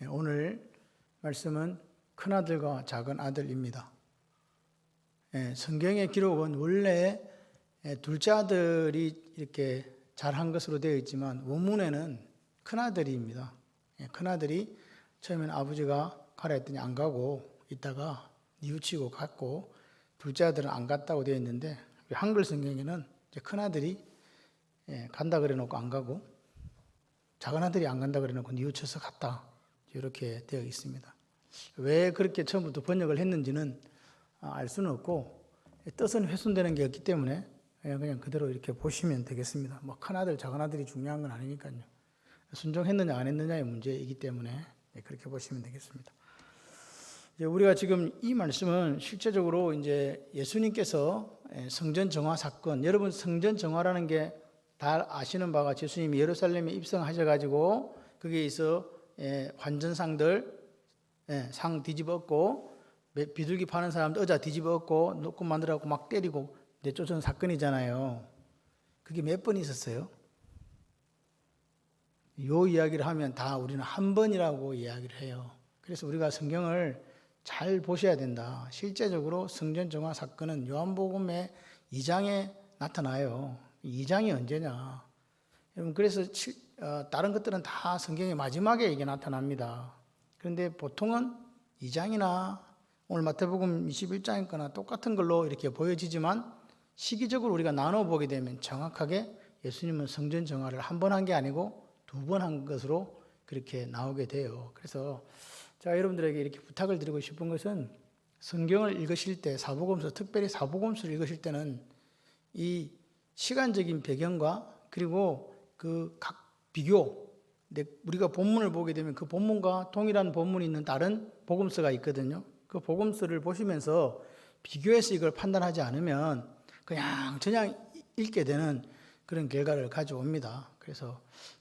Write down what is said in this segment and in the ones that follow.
오늘 말씀은 큰아들과 작은아들입니다. 성경의 기록은 원래 둘째 아들이 이렇게 잘한 것으로 되어 있지만 원문에는 큰아들입니다. 큰아들이 처음에는 아버지가 가라 했더니 안 가고 있다가 뉘우치고 갔고, 둘째 아들은 안 갔다고 되어 있는데 한글 성경에는 이제 큰아들이 간다 그래 놓고 안 가고, 작은아들이 안 간다 그래 놓고 뉘우쳐서 갔다, 이렇게 되어 있습니다. 왜 그렇게 처음부터 번역을 했는지는 알 수는 없고, 뜻은 훼손되는 게 없기 때문에 그냥 그대로 이렇게 보시면 되겠습니다. 뭐 큰아들 작은아들이 중요한 건 아니니까요. 순종했느냐 안 했느냐의 문제이기 때문에 그렇게 보시면 되겠습니다. 이제 우리가 지금 이 말씀은 실제적으로 이제 예수님께서 성전 정화 사건, 여러분 성전 정화라는 게 다 아시는 바가 예수님이 예루살렘에 입성하셔가지고 거기에서 환전상들 상 뒤집었고, 비둘기 파는 사람들 의자 뒤집었고 놓고 만들어갖고 막 때리고 내쫓은 사건이잖아요. 그게 몇 번 있었어요? 요 이야기를 하면 다 우리는 한 번이라고 이야기를 해요. 그래서 우리가 성경을 잘 보셔야 된다. 실제적으로 성전 정화 사건은 요한복음의 2장에 나타나요. 2장이 언제냐? 여러분, 그래서 다른 것들은 다 성경의 마지막에 이게 나타납니다. 그런데 보통은 2장이나 오늘 마태복음 21장에 거나 똑같은 걸로 이렇게 보여지지만, 시기적으로 우리가 나눠보게 되면 정확하게 예수님은 성전 정화를 한 번 한 게 아니고 두 번 한 것으로 그렇게 나오게 돼요. 그래서 제가 여러분들에게 이렇게 부탁을 드리고 싶은 것은, 성경을 읽으실 때 사복음서, 특별히 사복음서를 읽으실 때는 이 시간적인 배경과 그리고 그 각 비교, 우리가 본문을 보게 되면 그 본문과 동일한 본문이 있는 다른 복음서가 있거든요. 그 복음서를 보시면서 비교해서 이걸 판단하지 않으면 그냥 읽게 되는 그런 결과를 가져옵니다.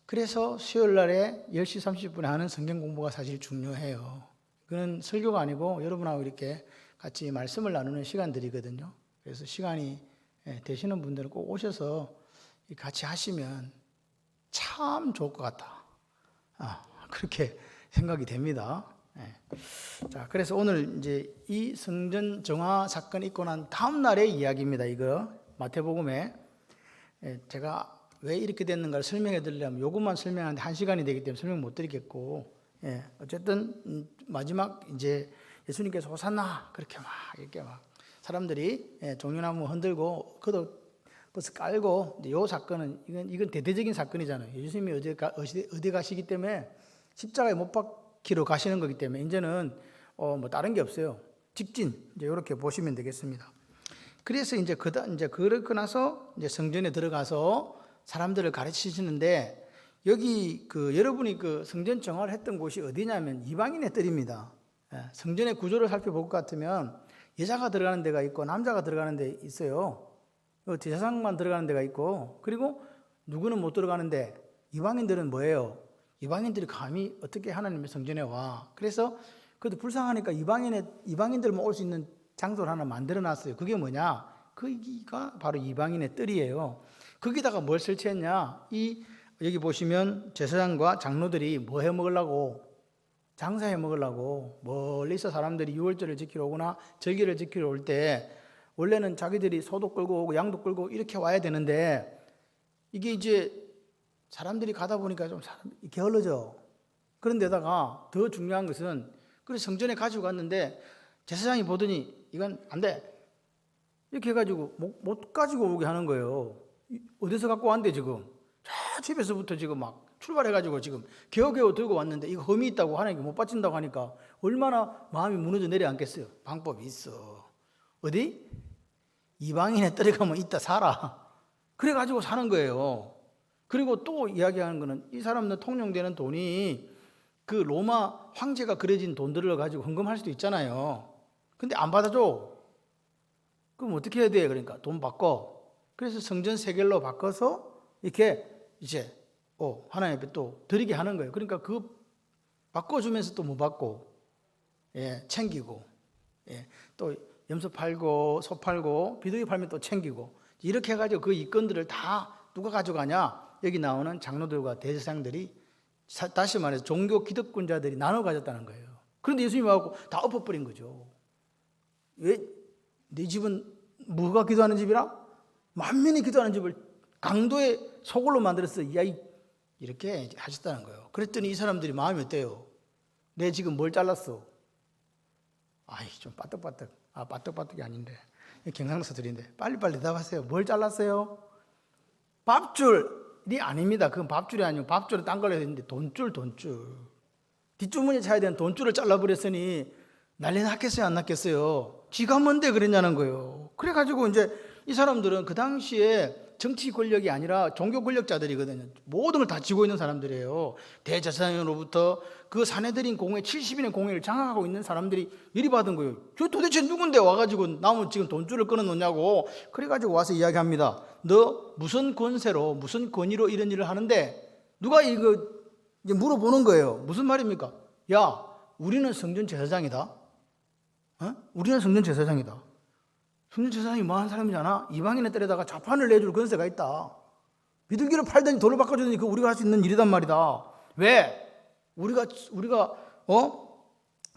그래서 수요일 날에 10시 30분에 하는 성경 공부가 사실 중요해요. 그건 설교가 아니고 여러분하고 이렇게 같이 말씀을 나누는 시간들이거든요. 그래서 시간이 되시는 분들은 꼭 오셔서 같이 하시면 참 좋을 것 같다. 그렇게 생각이 됩니다. 자, 그래서 오늘 이제 이 성전 정화 사건이 있고 난 다음 날의 이야기입니다. 이거 마태복음에 제가 왜 이렇게 됐는가를 설명해 드리려면 요것만 설명하는데 1시간이 되기 때문에 설명 못 드리겠고, 어쨌든 마지막 이제 예수님께서 호산나 그렇게 이렇게 사람들이 종려나무 흔들고 겉옷 깔고, 요 사건은 이건 대대적인 사건이잖아요. 예수님이 어디 가시기 때문에 십자가에 못 박히러 가시는 거기 때문에 이제는 뭐 다른 게 없어요. 직진, 이제 이렇게 보시면 되겠습니다. 그래서 이제 그러고 나서 이제 성전에 들어가서 사람들을 가르치시는데, 여기 여러분이 성전 정화를 했던 곳이 어디냐면 이방인의 뜰입니다. 성전의 구조를 살펴볼 것 같으면 여자가 들어가는 데가 있고 남자가 들어가는 데 있어요. 제사장만 들어가는 데가 있고, 그리고 누구는 못 들어가는데 이방인들은 뭐예요? 이방인들이 감히 어떻게 하나님의 성전에 와? 그래서 그래도 불쌍하니까 이방인들만 올 수 있는 장소를 하나 만들어 놨어요. 그게 뭐냐? 거기가 바로 이방인의 뜰이에요. 거기다가 뭘 설치했냐? 여기 보시면 제사장과 장로들이 뭐 해 먹으려고? 장사해 먹으려고 멀리서 사람들이 유월절을 지키러 오거나 절기를 지키러 올 때 원래는 자기들이 소도 끌고 오고 양도 끌고 이렇게 와야 되는데, 이게 이제 사람들이 가다 보니까 좀 게을러져. 그런데다가 더 중요한 것은, 그래서 성전에 가지고 갔는데 제사장이 보더니 이건 안 돼, 이렇게 해가지고 못 가지고 오게 하는 거예요. 어디서 갖고 왔는데 지금 저 집에서부터 지금 막 출발해가지고 지금 겨우겨우 들고 왔는데 이거 흠이 있다고 하나님께 못 바친다고 하니까 얼마나 마음이 무너져 내려앉겠어요. 방법이 있어. 어디? 이방인의 뜰에 가면 이따 살아. 그래가지고 사는 거예요. 그리고 또 이야기하는 거는, 이 사람들 통용되는 돈이 그 로마 황제가 그려진 돈들을 가지고 헌금할 수도 있잖아요. 근데 안 받아줘. 그럼 어떻게 해야 돼? 그러니까 돈 바꿔. 그래서 성전 세겔로 바꿔서 이렇게 이제 하나님 앞에 또 드리게 하는 거예요. 그러니까 바꿔주면서 또 뭐 받고, 챙기고, 또 염소 팔고 소 팔고 비둘기 팔면 또 챙기고, 이렇게 해가지고 그 이권들을 다 누가 가져가냐? 여기 나오는 장로들과 대제사장들이 다시 말해서 종교 기득권자들이 나눠 가졌다는 거예요. 그런데 예수님이 와서 다 엎어버린 거죠. 왜? 네 집은 뭐가 기도하는 집이라? 만민이 기도하는 집을 강도의 소굴로 만들었어. 이렇게 하셨다는 거예요. 그랬더니 이 사람들이 마음이 어때요? 내 지금 뭘 잘랐어? 좀 빠떡빠떡. 빠떡빠떡이 아닌데. 경상도사들인데. 빨리빨리 대답하세요. 뭘 잘랐어요? 밥줄이 아닙니다. 그건 밥줄이 아니고 밥줄은 딴 걸로 했는데 돈줄. 뒷주머니에 차야 되는 돈줄을 잘라버렸으니 난리 났겠어요? 안 났겠어요? 지가 뭔데 그랬냐는 거예요. 그래가지고 이제 이 사람들은 그 당시에 정치 권력이 아니라 종교 권력자들이거든요. 모든 걸 다 쥐고 있는 사람들이에요. 대제사장으로부터 그 사내들인 공회 70인의 공회를 장악하고 있는 사람들이 열이받은 거예요. 저 도대체 누군데 와가지고 나무 지금 돈줄을 끊어놓냐고. 그래가지고 와서 이야기합니다. 너 무슨 권세로 무슨 권위로 이런 일을 하는데 누가 이거 이제 물어보는 거예요. 무슨 말입니까? 야, 우리는 성전 제사장이다. 우리는 성전 제사장이다. 성전 제사장이 뭐하는 사람이잖아. 이방인에 때려다가 자판을 내줄 권세가 있다. 비둘기를 팔더니 돈을 바꿔주더니 그거 우리가 할 수 있는 일이단 말이다. 왜? 우리가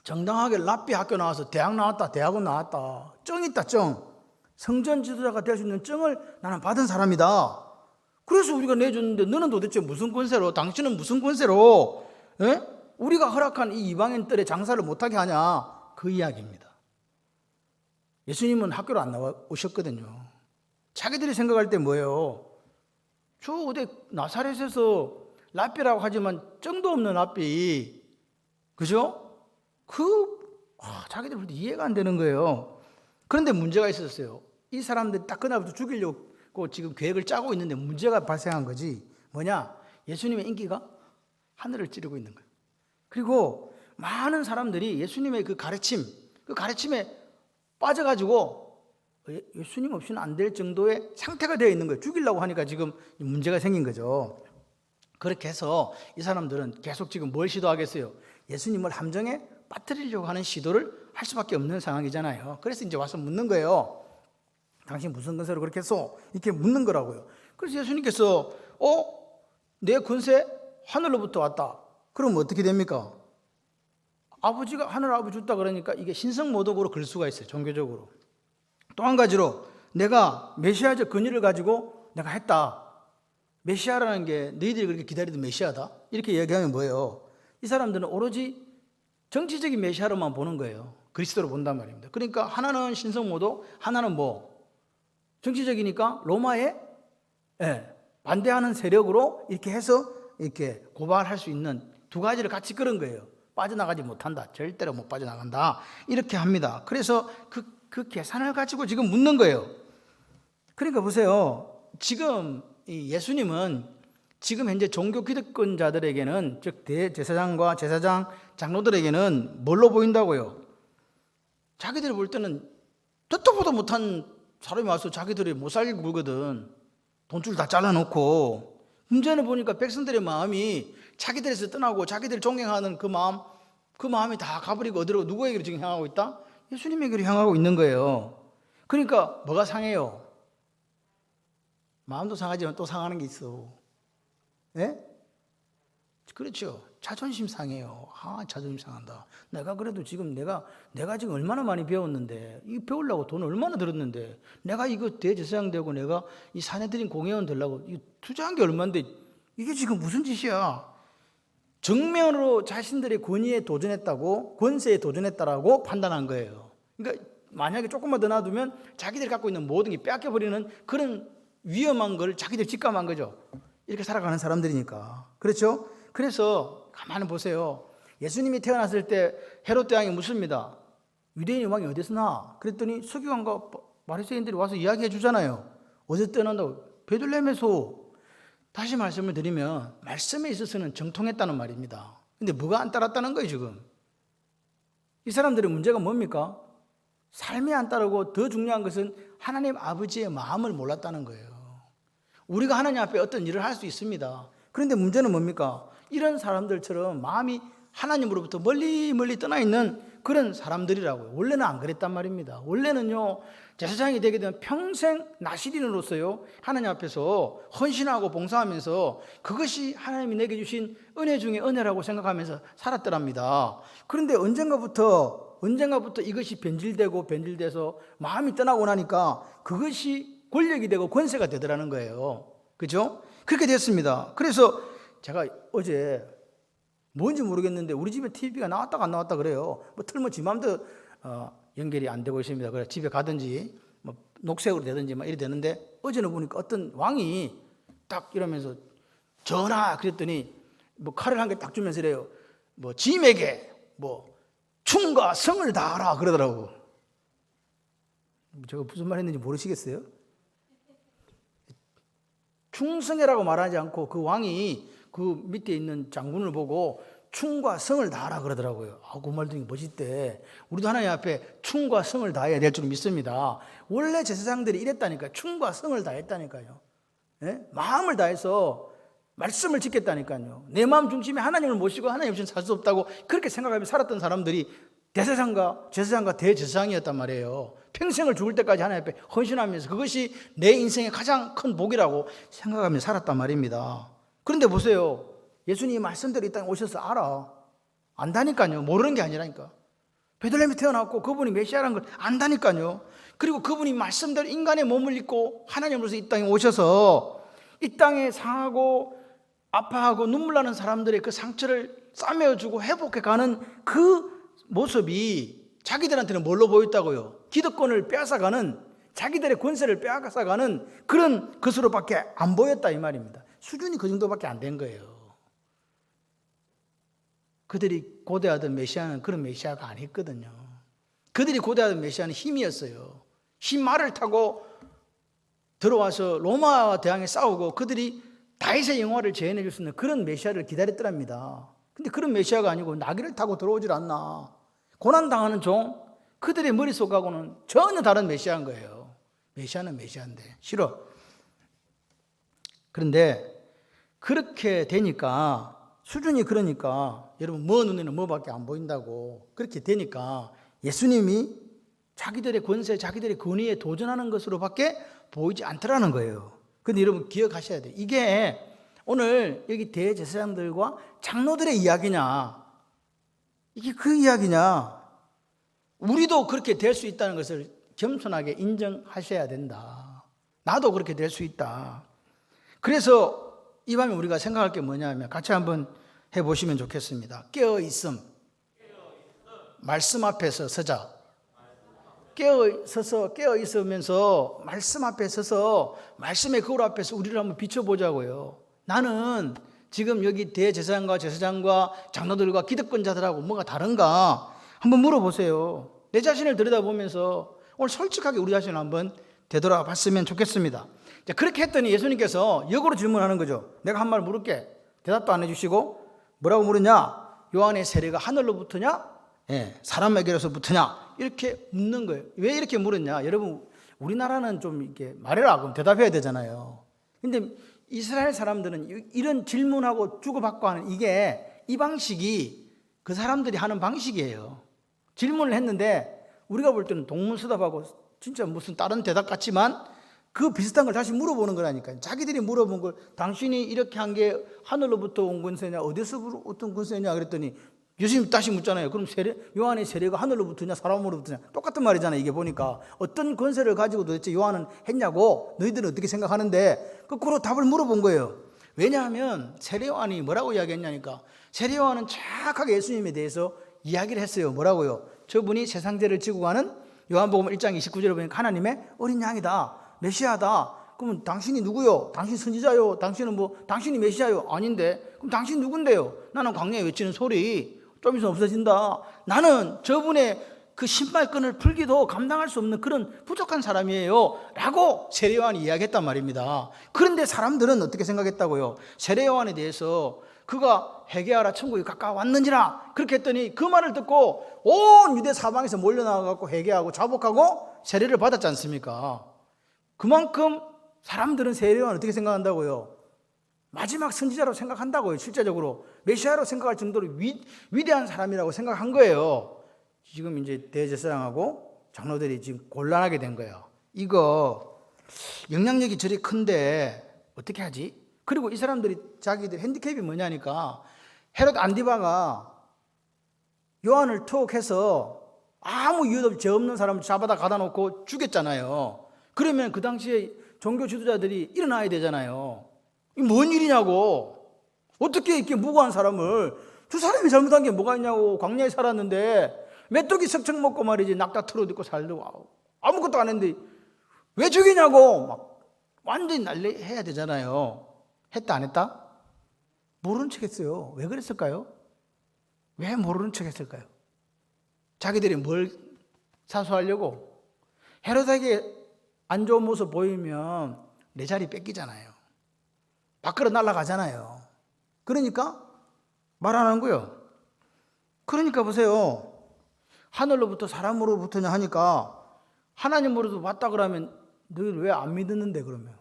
정당하게 랍비 학교 나와서 대학 나왔다, 대학원 나왔다. 정 있다, 정. 성전 지도자가 될 수 있는 정을 나는 받은 사람이다. 그래서 우리가 내줬는데 너는 도대체 무슨 권세로, 당신은 무슨 권세로 우리가 허락한 이 이방인들의 장사를 못하게 하냐. 그 이야기입니다. 예수님은 학교로 안 나와 오셨거든요. 자기들이 생각할 때 뭐예요? 저 어디 나사렛에서 랍비라고 하지만 정도 없는 랍비, 그죠? 자기들 볼 때 이해가 안 되는 거예요. 그런데 문제가 있었어요. 이 사람들이 딱 그날부터 죽이려고 지금 계획을 짜고 있는데 문제가 발생한 거지. 뭐냐? 예수님의 인기가 하늘을 찌르고 있는 거예요. 그리고 많은 사람들이 예수님의 그 가르침에 빠져가지고 예수님 없이는 안 될 정도의 상태가 되어 있는 거예요. 죽이려고 하니까 지금 문제가 생긴 거죠. 그렇게 해서 이 사람들은 계속 지금 뭘 시도하겠어요? 예수님을 함정에 빠뜨리려고 하는 시도를 할 수밖에 없는 상황이잖아요. 그래서 이제 와서 묻는 거예요. 당신 무슨 권세로 그렇게 했어? 이렇게 묻는 거라고요. 그래서 예수님께서 내 권세 하늘로부터 왔다. 그럼 어떻게 됩니까? 아버지가 하늘 아버지 줬다 그러니까 이게 신성모독으로 걸 수가 있어요. 종교적으로. 또 한 가지로 내가 메시아적 권위를 가지고 내가 했다. 메시아라는 게 너희들이 그렇게 기다리던 메시아다. 이렇게 얘기하면 뭐예요? 이 사람들은 오로지 정치적인 메시아로만 보는 거예요. 그리스도로 본단 말입니다. 그러니까 하나는 신성모독, 하나는 정치적이니까 로마에 반대하는 세력으로 이렇게 해서 이렇게 고발할 수 있는 두 가지를 같이 끌은 거예요. 빠져나가지 못한다. 절대로 못 빠져나간다. 이렇게 합니다. 그래서 그 계산을 가지고 지금 묻는 거예요. 그러니까 보세요. 지금 이 예수님은 지금 현재 종교 기득권자들에게는, 즉 대제사장과 제사장, 장로들에게는 뭘로 보인다고요? 자기들이 볼 때는 듣도 보도 못한 사람이 와서 자기들이 못 살게 굴거든. 돈줄 다 잘라놓고. 문제는 보니까 백성들의 마음이 자기들에서 떠나고 자기들을 존경하는 그 마음이 다 가버리고 어디로, 누구에게로 지금 향하고 있다? 예수님에게로 향하고 있는 거예요. 그러니까 뭐가 상해요? 마음도 상하지만 또 상하는 게 있어. 그렇죠. 자존심 상해요. 자존심 상한다. 내가 그래도 지금 내가 지금 얼마나 많이 배웠는데, 이 배우려고 돈 얼마나 들었는데, 내가 이거 대제사장 되고 내가 이 사내들인 공회원 되려고 이 투자한 게 얼마인데 이게 지금 무슨 짓이야? 정면으로 자신들의 권위에 도전했다고, 권세에 도전했다라고 판단한 거예요. 그러니까 만약에 조금만 더 놔두면 자기들이 갖고 있는 모든 게 빼앗겨버리는 그런 위험한 걸 자기들이 직감한 거죠. 이렇게 살아가는 사람들이니까. 그렇죠? 그래서 가만히 보세요. 예수님이 태어났을 때 헤롯 대왕이 묻습니다. 유대인의 왕이 어디서 나? 그랬더니 서기관과 바리새인들이 와서 이야기해 주잖아요. 어디서 태어난다고? 베들레헴에서. 다시 말씀을 드리면 말씀에 있어서는 정통했다는 말입니다. 근데 뭐가 안 따랐다는 거예요 지금? 이 사람들의 문제가 뭡니까? 삶이 안 따르고 더 중요한 것은 하나님 아버지의 마음을 몰랐다는 거예요. 우리가 하나님 앞에 어떤 일을 할 수 있습니다. 그런데 문제는 뭡니까? 이런 사람들처럼 마음이 하나님으로부터 멀리 멀리 떠나 있는 그런 사람들이라고요. 원래는 안 그랬단 말입니다. 원래는요, 제사장이 되게 되면 평생 나시린으로서요, 하나님 앞에서 헌신하고 봉사하면서 그것이 하나님이 내게 주신 은혜 중에 은혜라고 생각하면서 살았더랍니다. 그런데 언젠가부터 이것이 변질돼서 마음이 떠나고 나니까 그것이 권력이 되고 권세가 되더라는 거예요. 그죠? 그렇게 됐습니다. 그래서 제가 어제 뭔지 모르겠는데 우리 집에 TV가 나왔다가 안 나왔다 그래요. 뭐 틀면 지 맘대로 연결이 안 되고 있습니다. 그래서 집에 가든지 뭐 녹색으로 되든지 막 이래 되는데, 어제는 보니까 어떤 왕이 딱 이러면서 전하 그랬더니 뭐 칼을 한 개 딱 주면서 이래요. 뭐 짐에게 뭐 충과 성을 다하라 그러더라고. 제가 무슨 말 했는지 모르시겠어요? 충성해라고 말하지 않고 그 왕이 그 밑에 있는 장군을 보고 충과 성을 다하라 그러더라고요. 그 말 되게 멋있대. 우리도 하나님 앞에 충과 성을 다해야 될 줄 믿습니다. 원래 제사장들이 이랬다니까요. 충과 성을 다했다니까요. 예? 마음을 다해서 말씀을 지켰다니까요. 내 마음 중심에 하나님을 모시고 하나님 없이는 살 수 없다고 그렇게 생각하며 살았던 사람들이 제사장과 대제사장이었단 말이에요. 평생을 죽을 때까지 하나님 앞에 헌신하면서 그것이 내 인생의 가장 큰 복이라고 생각하며 살았단 말입니다. 그런데 보세요. 예수님이 말씀대로 이 땅에 오셔서 알아. 안다니까요. 모르는 게 아니라니까. 베들레헴에 태어났고 그분이 메시아라는 걸 안다니까요. 그리고 그분이 말씀대로 인간의 몸을 입고 하나님으로서 이 땅에 오셔서 이 땅에 상하고 아파하고 눈물 나는 사람들의 그 상처를 싸매어주고 회복해가는 그 모습이 자기들한테는 뭘로 보였다고요? 기득권을 빼앗아가는, 자기들의 권세를 빼앗아가는 그런 것으로밖에 안 보였다 이 말입니다. 수준이 그 정도밖에 안 된 거예요. 그들이 고대하던 메시아는 그런 메시아가 아니었거든요. 그들이 고대하던 메시아는 힘이었어요. 힘 말을 타고 들어와서 로마와 대항해 싸우고 그들이 다윗의 영화를 재현해 줄 수 있는 그런 메시아를 기다렸더랍니다. 근데 그런 메시아가 아니고 나귀를 타고 들어오질 않나. 고난당하는 종, 그들의 머릿속하고는 전혀 다른 메시아인 거예요. 메시아는 메시아인데 싫어. 그런데 그렇게 되니까, 수준이 그러니까, 여러분 뭐 눈에는 뭐밖에 안 보인다고 그렇게 되니까 예수님이 자기들의 권세, 자기들의 권위에 도전하는 것으로밖에 보이지 않더라는 거예요. 근데 여러분 기억하셔야 돼요. 이게 오늘 여기 대제사장들과 장로들의 이야기냐, 이게 그 이야기냐, 우리도 그렇게 될 수 있다는 것을 겸손하게 인정하셔야 된다. 나도 그렇게 될 수 있다. 그래서 이 밤에 우리가 생각할 게 뭐냐면 같이 한번 해보시면 좋겠습니다. 깨어있음. 말씀 앞에서 서자. 깨어있으면서 말씀 앞에 서서 말씀의 거울 앞에서 우리를 한번 비춰보자고요. 나는 지금 여기 대제사장과 제사장과 장로들과 기득권자들하고 뭐가 다른가 한번 물어보세요. 내 자신을 들여다보면서 오늘 솔직하게 우리 자신을 한번 되돌아봤으면 좋겠습니다. 자, 그렇게 했더니 예수님께서 역으로 질문하는 거죠. 내가 한 말 물을게. 대답도 안 해주시고 뭐라고 물으냐? 요한의 세례가 하늘로부터냐? 사람에게로서부터냐? 이렇게 묻는 거예요. 왜 이렇게 물었냐? 여러분, 우리나라는 좀 이렇게 말해라 그럼 대답해야 되잖아요. 근데 이스라엘 사람들은 이런 질문하고 주고받고 하는 이 방식이 그 사람들이 하는 방식이에요. 질문을 했는데 우리가 볼 때는 동문서답하고 진짜 무슨 다른 대답 같지만 그 비슷한 걸 다시 물어보는 거라니까요. 자기들이 물어본 걸 당신이 이렇게 한 게 하늘로부터 온 권세냐 어디서 어떤 권세냐 그랬더니 예수님 다시 묻잖아요. 그럼 요한의 세례가 하늘로부터냐 사람으로부터냐 똑같은 말이잖아요. 이게 보니까 어떤 권세를 가지고 도대체 요한은 했냐고 너희들은 어떻게 생각하는데 거꾸로 답을 물어본 거예요. 왜냐하면 세례 요한이 뭐라고 이야기했냐니까 세례 요한은 정확하게 예수님에 대해서 이야기를 했어요. 뭐라고요? 저분이 세상 죄를 지고 가는 요한복음 1장 29절에 보니까 하나님의 어린 양이다. 메시아다. 그러면 당신이 누구요? 당신 선지자요? 당신은 당신이 메시아요? 아닌데 그럼 당신 누군데요? 나는 광야에 외치는 소리 좀 있으면 없어진다. 나는 저분의 그 신발끈을 풀기도 감당할 수 없는 그런 부족한 사람이에요 라고 세례 요한이 이야기했단 말입니다. 그런데 사람들은 어떻게 생각했다고요? 세례 요한에 대해서 그가 회개하라 천국이 가까워왔는지라 그렇게 했더니 그 말을 듣고 온 유대 사방에서 몰려나와갖고 회개하고 자복하고 세례를 받았지 않습니까? 그만큼 사람들은 세례 요한을 어떻게 생각한다고요? 마지막 선지자로 생각한다고요. 실제적으로 메시아로 생각할 정도로 위대한 사람이라고 생각한 거예요. 지금 이제 대제사장하고 장로들이 지금 곤란하게 된 거예요. 이거 영향력이 저리 큰데 어떻게 하지? 그리고 이 사람들이 자기들 핸디캡이 뭐냐니까 헤롯 안디바가 요한을 투옥해서 아무 이유도 죄 없는 사람을 잡아다 가다 놓고 죽였잖아요. 그러면 그 당시에 종교 지도자들이 일어나야 되잖아요. 이 뭔 일이냐고. 어떻게 이렇게 무고한 사람을, 두 사람이 잘못한 게 뭐가 있냐고. 광야에 살았는데 메뚜기 석청 먹고 말이지 낙타 틀어듣고 살고 아무것도 안 했는데 왜 죽이냐고 막 완전히 난리해야 되잖아요. 했다 안 했다? 모르는 척 했어요. 왜 그랬을까요? 왜 모르는 척 했을까요? 자기들이 뭘 사수하려고? 헤롯에게 안 좋은 모습 보이면 내 자리 뺏기잖아요. 밖으로 날아가잖아요. 그러니까 말 안 한 거예요. 그러니까 보세요. 하늘로부터 사람으로부터냐 하니까 하나님으로도 왔다 그러면 너희들 왜 안 믿었는데 그러면?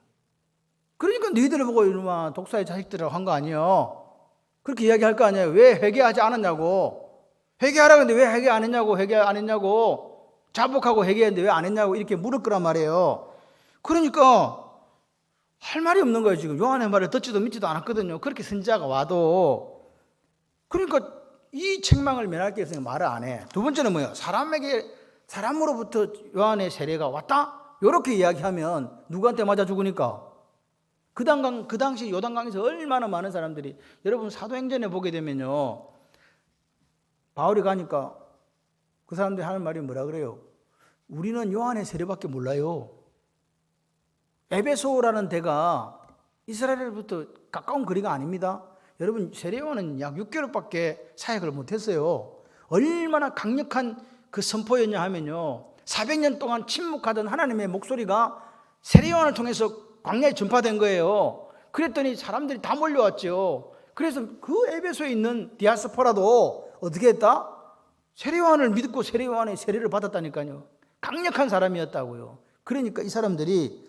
그러니까 너희들을 보고 이놈아 독사의 자식들이라고 한 거 아니에요. 그렇게 이야기할 거 아니에요. 왜 회개하지 않았냐고. 회개하라고 했는데 왜 회개 안 했냐고. 회개 안 했냐고. 자복하고 회개했는데 왜 안 했냐고 이렇게 물을 거란 말이에요. 그러니까 할 말이 없는 거예요. 지금 요한의 말을 듣지도 믿지도 않았거든요. 그렇게 선지자가 와도. 그러니까 이 책망을 면할 게 있으니까 말을 안 해. 두 번째는 뭐예요? 사람으로부터 요한의 세례가 왔다? 이렇게 이야기하면 누구한테 맞아 죽으니까? 그 당시 요단강에서 얼마나 많은 사람들이, 여러분 사도행전에 보게 되면요, 바울이 가니까 그 사람들이 하는 말이 뭐라 그래요? 우리는 요한의 세례밖에 몰라요. 에베소라는 데가 이스라엘로부터 가까운 거리가 아닙니다. 여러분 세례 요한은 약 6개월밖에 사역을 못했어요. 얼마나 강력한 그 선포였냐 하면요, 400년 동안 침묵하던 하나님의 목소리가 세례 요한을 통해서 광야에 전파된 거예요. 그랬더니 사람들이 다 몰려왔죠. 그래서 그 에베소에 있는 디아스포라도 어떻게 했다? 세례 요한을 믿고 세례 요한의 세례를 받았다니까요. 강력한 사람이었다고요. 그러니까 이 사람들이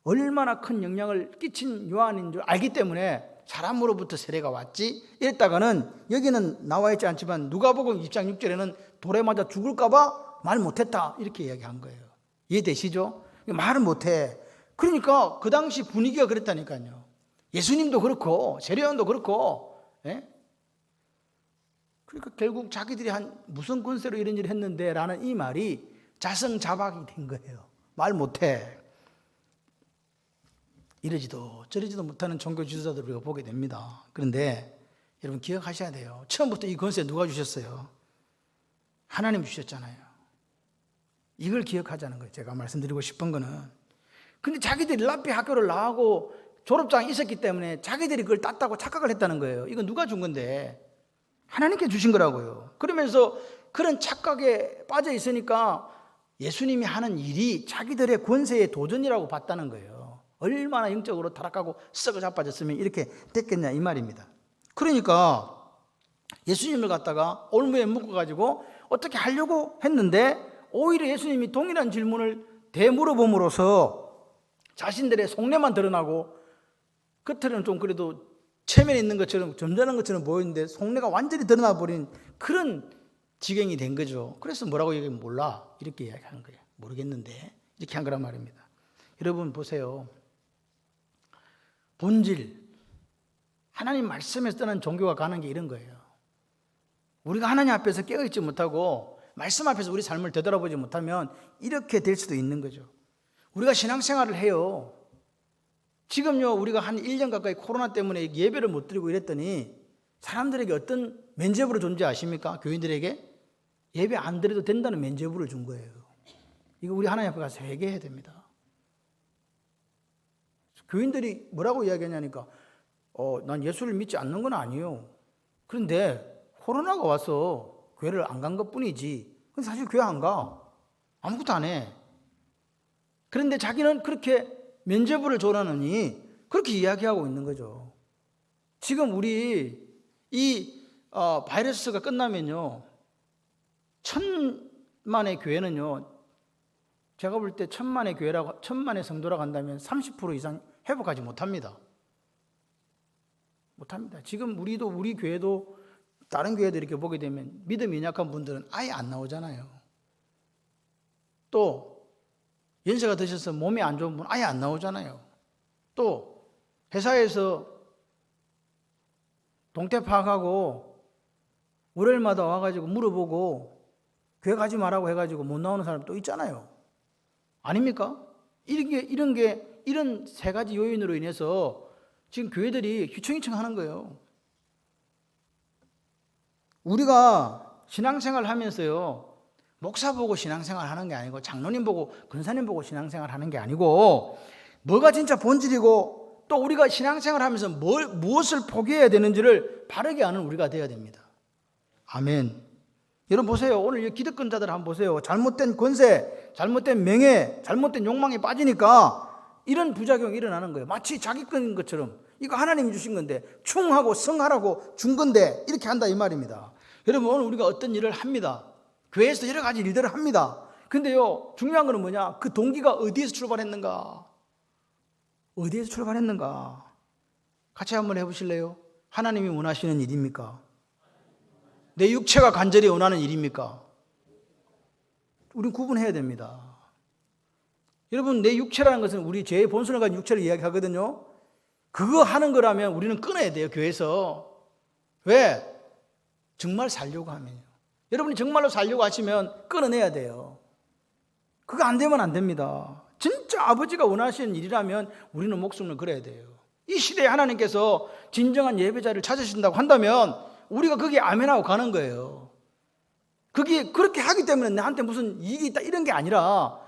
얼마나 큰 영향을 끼친 요한인 줄 알기 때문에 사람으로부터 세례가 왔지 이랬다가는, 여기는 나와 있지 않지만 누가복음 2장 6절에는 돌에 맞아 죽을까 봐 말 못했다 이렇게 이야기한 거예요. 이해되시죠? 말을 못해. 그러니까 그 당시 분위기가 그랬다니까요. 예수님도 그렇고 세례요한도 그렇고, 예? 그러니까 결국 자기들이 한 무슨 권세로 이런 일을 했는데 라는 이 말이 자성자박이 된 거예요. 말 못해. 이러지도 저러지도 못하는 종교 지도자들을 우리가 보게 됩니다. 그런데 여러분 기억하셔야 돼요. 처음부터 이 권세 누가 주셨어요? 하나님 주셨잖아요. 이걸 기억하자는 거예요. 제가 말씀드리고 싶은 거는. 근데 자기들이 랍비 학교를 나오고 졸업장이 있었기 때문에 자기들이 그걸 땄다고 착각을 했다는 거예요. 이건 누가 준 건데? 하나님께 주신 거라고요. 그러면서 그런 착각에 빠져 있으니까 예수님이 하는 일이 자기들의 권세의 도전이라고 봤다는 거예요. 얼마나 영적으로 타락하고 썩어 자빠졌으면 이렇게 됐겠냐 이 말입니다. 그러니까 예수님을 갖다가 올무에 묶어가지고 어떻게 하려고 했는데 오히려 예수님이 동일한 질문을 되물어봄으로써 자신들의 속내만 드러나고 겉으로는 좀 그래도 체면에 있는 것처럼 점잖은 것처럼 보이는데 속내가 완전히 드러나 버린 그런 지경이 된 거죠. 그래서 뭐라고 얘기하면 몰라 이렇게 이야기하는 거예요. 모르겠는데 이렇게 한 거란 말입니다. 여러분 보세요. 본질, 하나님 말씀에서 떠난 종교가 가는 게 이런 거예요. 우리가 하나님 앞에서 깨어있지 못하고 말씀 앞에서 우리 삶을 되돌아보지 못하면 이렇게 될 수도 있는 거죠. 우리가 신앙생활을 해요. 지금요 우리가 한 1년 가까이 코로나 때문에 예배를 못 드리고 이랬더니 사람들에게 어떤 면죄부를 존재 아십니까? 교인들에게 예배 안 드려도 된다는 면죄부를 준 거예요. 이거 우리 하나님 앞에 가서 회개해야 됩니다. 교인들이 뭐라고 이야기하냐니까 난 예수를 믿지 않는 건 아니에요. 그런데 코로나가 와서 교회를 안 간 것뿐이지. 근데 사실 교회 안 가. 아무것도 안 해. 그런데 자기는 그렇게 면죄부를 줘라느니 그렇게 이야기하고 있는 거죠. 지금 우리 이 바이러스가 끝나면요 1000만의 교회는요, 제가 볼 때 1000만의 교회라고 1000만의 성도라고 한다면 30% 이상 회복하지 못합니다. 못합니다. 지금 우리 교회도 다른 교회도 이렇게 보게 되면 믿음이 연약한 분들은 아예 안 나오잖아요. 또 연세가 드셔서 몸이 안 좋은 분 아예 안 나오잖아요. 또 회사에서 동태 파악하고 월요일마다 와가지고 물어보고 교회 가지 말라고 해가지고 못 나오는 사람 또 있잖아요. 아닙니까? 이런 세 가지 요인으로 인해서 지금 교회들이 휘청휘청 하는 거예요. 우리가 신앙생활 하면서요, 목사 보고 신앙생활 하는 게 아니고 장로님 보고 권사님 보고 신앙생활 하는 게 아니고 뭐가 진짜 본질이고 또 우리가 신앙생활 하면서 무엇을 포기해야 되는지를 바르게 아는 우리가 되어야 됩니다. 아멘. 여러분 보세요. 오늘 기득권자들 한번 보세요. 잘못된 권세, 잘못된 명예, 잘못된 욕망에 빠지니까 이런 부작용이 일어나는 거예요. 마치 자기 것인 것처럼 이거 하나님이 주신 건데 충하고 성하라고 준 건데 이렇게 한다 이 말입니다. 여러분 오늘 우리가 어떤 일을 합니다. 교회에서 여러 가지 일들을 합니다. 근데요 중요한 거는 뭐냐? 그 동기가 어디에서 출발했는가? 어디에서 출발했는가? 같이 한번 해보실래요? 하나님이 원하시는 일입니까? 내 육체가 간절히 원하는 일입니까? 우리는 구분해야 됩니다. 여러분 내 육체라는 것은 우리 죄의 본성을 가진 육체를 이야기하거든요. 그거 하는 거라면 우리는 끊어야 돼요. 교회에서. 왜? 정말 살려고 하면요. 여러분이 정말로 살려고 하시면 끊어내야 돼요. 그거 안 되면 안 됩니다. 진짜 아버지가 원하시는 일이라면 우리는 목숨을 걸어야 돼요. 이 시대에 하나님께서 진정한 예배자를 찾으신다고 한다면 우리가 거기에 아멘하고 가는 거예요. 그게 그렇게 하기 때문에 나한테 무슨 이익이 있다 이런 게 아니라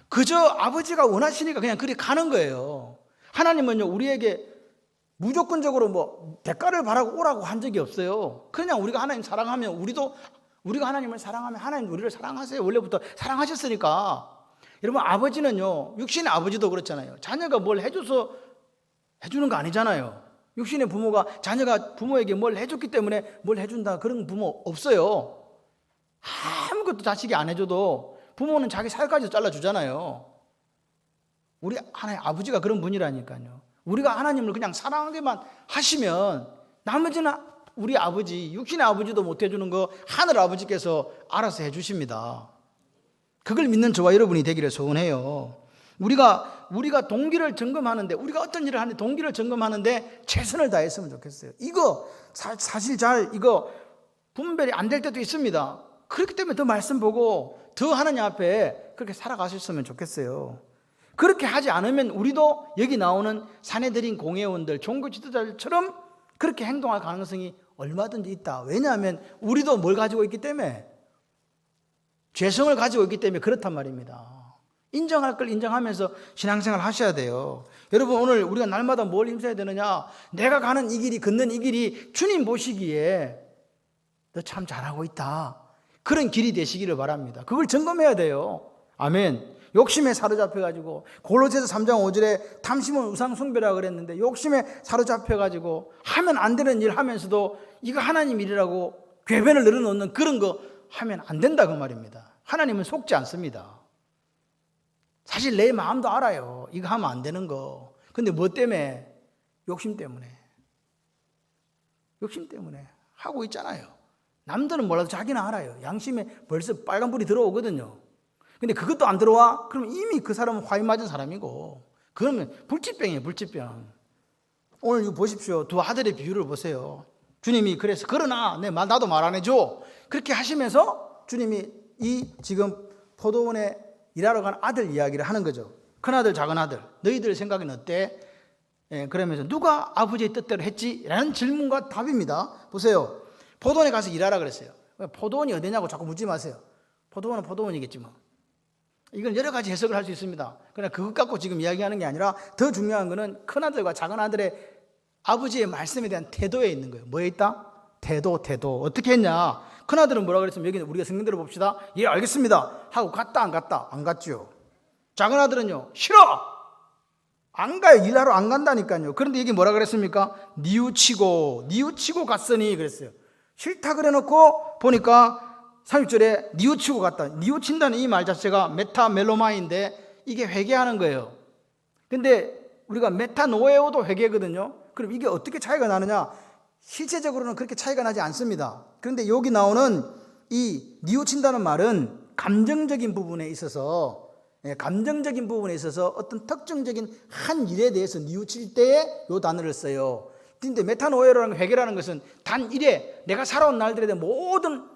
그저 아버지가 원하시니까 그냥 그렇게 가는 거예요. 하나님은요 우리에게 무조건적으로 뭐 대가를 바라고 오라고 한 적이 없어요. 그냥 우리가 하나님 사랑하면 우리가 하나님을 사랑하면 하나님 우리를 사랑하세요. 원래부터 사랑하셨으니까. 여러분 아버지는요 육신의 아버지도 그렇잖아요. 자녀가 뭘 해줘서 해주는 거 아니잖아요. 육신의 부모가 자녀가 부모에게 뭘 해줬기 때문에 뭘 해준다 그런 부모 없어요. 아무것도 자식이 안 해줘도 부모는 자기 살까지 잘라주잖아요. 우리 하나님 아버지가 그런 분이라니까요. 우리가 하나님을 그냥 사랑하게만 하시면 나머지는 우리 아버지 육신의 아버지도 못 해주는 거 하늘 아버지께서 알아서 해주십니다. 그걸 믿는 저와 여러분이 되기를 소원해요. 우리가 동기를 점검하는데 우리가 어떤 일을 하는데 동기를 점검하는데 최선을 다했으면 좋겠어요. 이거 사실 이거 분별이 안 될 때도 있습니다. 그렇기 때문에 더 말씀 보고 더 하나님 앞에 그렇게 살아가셨으면 좋겠어요. 그렇게 하지 않으면 우리도 여기 나오는 사내들인 공회원들 종교 지도자들처럼 그렇게 행동할 가능성이 얼마든지 있다. 왜냐하면 우리도 뭘 가지고 있기 때문에 죄성을 가지고 있기 때문에 그렇단 말입니다. 인정할 걸 인정하면서 신앙생활 하셔야 돼요. 여러분 오늘 우리가 날마다 뭘 힘써야 되느냐? 내가 가는 이 길이 걷는 이 길이 주님 보시기에 너 참 잘하고 있다. 그런 길이 되시기를 바랍니다. 그걸 점검해야 돼요. 아멘. 욕심에 사로잡혀가지고 골로새서 3장 5절에 탐심은 우상 숭배라고 그랬는데 욕심에 사로잡혀가지고 하면 안 되는 일 하면서도 이거 하나님 일이라고 궤변을 늘어놓는 그런 거 하면 안 된다 그 말입니다. 하나님은 속지 않습니다. 사실 내 마음도 알아요. 이거 하면 안 되는 거. 근데 뭐 때문에? 욕심 때문에. 욕심 때문에 하고 있잖아요. 남들은 몰라도 자기는 알아요. 양심에 벌써 빨간불이 들어오거든요. 근데 그것도 안 들어와? 그럼 이미 그 사람은 화인 맞은 사람이고 그러면 불치병이에요. 불치병. 오늘 이거 보십시오. 두 아들의 비유를 보세요. 주님이 그래서 그러나 나도 말 안 해줘. 그렇게 하시면서 주님이 이 지금 포도원에 일하러 간 아들 이야기를 하는 거죠. 큰아들 작은아들 너희들 생각은 어때? 그러면서 누가 아버지의 뜻대로 했지? 라는 질문과 답입니다. 보세요. 포도원에 가서 일하라 그랬어요. 포도원이 어디냐고 자꾸 묻지 마세요. 포도원은 포도원이겠지 뭐. 이건 여러 가지 해석을 할 수 있습니다. 그러나 그것 갖고 지금 이야기하는 게 아니라 더 중요한 거는 큰아들과 작은아들의 아버지의 말씀에 대한 태도에 있는 거예요. 뭐에 있다? 태도. 어떻게 했냐? 큰아들은 뭐라 그랬으면 여기 우리가 성경대로 봅시다. 예, 알겠습니다. 하고 갔다 안 갔다? 안 갔죠. 작은아들은요. 싫어! 안 가요. 일하러 안 간다니까요. 그런데 이게 뭐라 그랬습니까? 뉘우치고 갔으니 그랬어요. 싫다 그래놓고 보니까 30절에 뉘우치고 갔다. 뉘우친다는 이 말 자체가 메타멜로마인데 이게 회개하는 거예요. 근데 우리가 메타노에오도 회개거든요. 그럼 이게 어떻게 차이가 나느냐? 실제적으로는 그렇게 차이가 나지 않습니다. 그런데 여기 나오는 이 뉘우친다는 말은 감정적인 부분에 있어서 어떤 특정적인 한 일에 대해서 뉘우칠 때에 이 단어를 써요. 근데 메타노에라는 회개라는 것은 단 일에 내가 살아온 날들에 대한 모든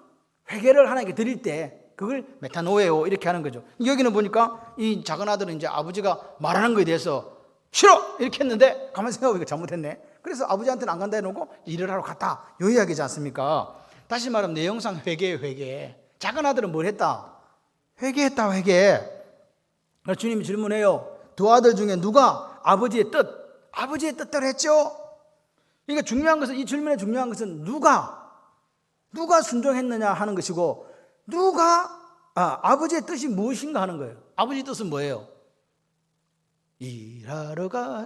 회개를 하나님께 드릴 때 그걸 메타노에오 이렇게 하는 거죠. 여기는 보니까 이 작은 아들은 이제 아버지가 말하는 거에 대해서 싫어! 이렇게 했는데 가만히 생각해보니까 잘못했네. 그래서 아버지한테는 안 간다 해놓고 일을 하러 갔다. 요 이야기지 않습니까? 다시 말하면 내용상 회개. 작은 아들은 뭘 했다? 회개했다, 회개. 그래서 주님이 질문해요. 두 아들 중에 누가 아버지의 뜻대로 했죠? 그러니까 중요한 것은, 이 질문의 중요한 것은 누가 순종했느냐 하는 것이고, 아버지의 뜻이 무엇인가 하는 거예요. 아버지 뜻은 뭐예요? 일하러 가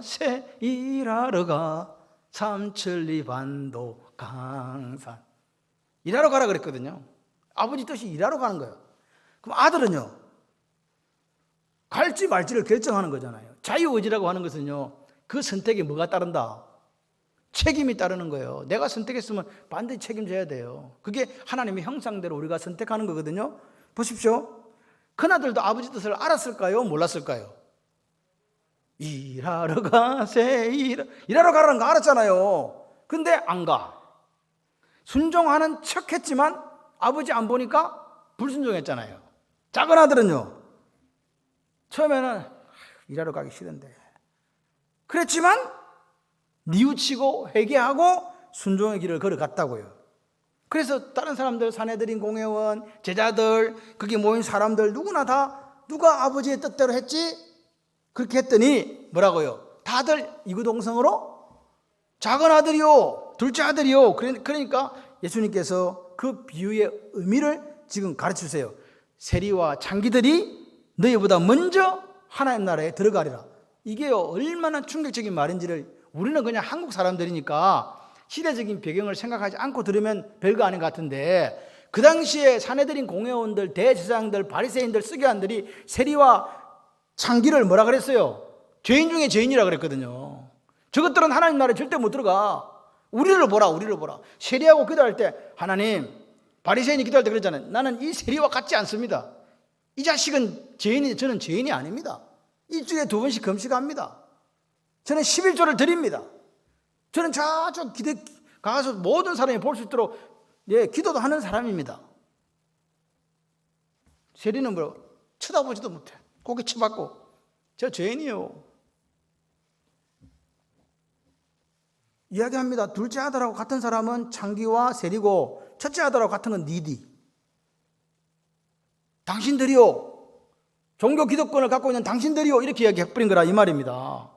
삼천리 반도 강산. 일하러 가라 그랬거든요. 아버지 뜻이 일하러 가는 거예요. 그럼 아들은요, 갈지 말지를 결정하는 거잖아요. 자유의지라고 하는 것은요, 그 선택에 뭐가 따른다? 책임이 따르는 거예요. 내가 선택했으면 반드시 책임져야 돼요. 그게 하나님의 형상대로 우리가 선택하는 거거든요. 보십시오. 큰아들도 아버지 뜻을 알았을까요? 몰랐을까요? 일하러 가라는 거 알았잖아요. 근데 안 가. 순종하는 척 했지만 아버지 안 보니까 불순종했잖아요. 작은 아들은요, 처음에는 일하러 가기 싫은데 그랬지만 뉘우치고 회개하고 순종의 길을 걸어갔다고요. 그래서 다른 사람들, 사내들인 공회원, 제자들, 거기 모인 사람들 누가 아버지의 뜻대로 했지? 그렇게 했더니 뭐라고요? 다들 이구동성으로 작은 아들이요, 둘째 아들이요. 그러니까 예수님께서 그 비유의 의미를 지금 가르치세요. 세리와 창기들이 너희보다 먼저 하나님 나라에 들어가리라. 이게요, 얼마나 충격적인 말인지를 우리는 그냥 한국 사람들이니까 시대적인 배경을 생각하지 않고 들으면 별거 아닌 것 같은데, 그 당시에 사내들인 공회원들, 대제사장들, 바리새인들, 서기관들이 세리와 창기를 뭐라 그랬어요? 죄인 중에 죄인이라 그랬거든요. 저것들은 하나님 나라에 절대 못 들어가. 우리를 보라. 세리하고 기도할 때, 하나님, 바리새인이 기도할 때 그랬잖아요. 나는 이 세리와 같지 않습니다. 이 자식은 죄인이, 저는 죄인이 아닙니다. 일주일에 2번씩 금식합니다. 저는 11조를 드립니다. 저는 저쪽 기대 가서 모든 사람이 볼 수 있도록 기도도 하는 사람입니다. 세리는 뭐 쳐다보지도 못해. 고개 쳐박고, 저 죄인이요. 이야기합니다. 둘째 아들하고 같은 사람은 창기와 세리고, 첫째 아들하고 같은 건 니디. 당신들이요, 종교 기득권을 갖고 있는 당신들이요, 이렇게 이야기해버린 거라 이 말입니다.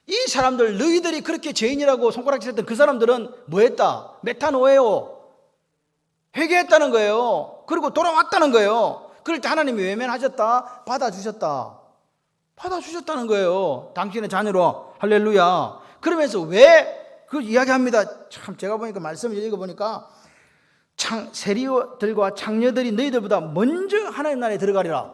이 사람들, 너희들이 그렇게 죄인이라고 손가락질했던 그 사람들은 뭐 했다? 메타노에요. 회개했다는 거예요. 그리고 돌아왔다는 거예요. 그럴 때 하나님이 외면하셨다? 받아주셨다는 거예요. 당신의 자녀로. 할렐루야. 그러면서 왜 그 이야기합니다. 참 제가 보니까 말씀을 읽어보니까 세리들과 창녀들이 너희들보다 먼저 하나님 나라에 들어가리라.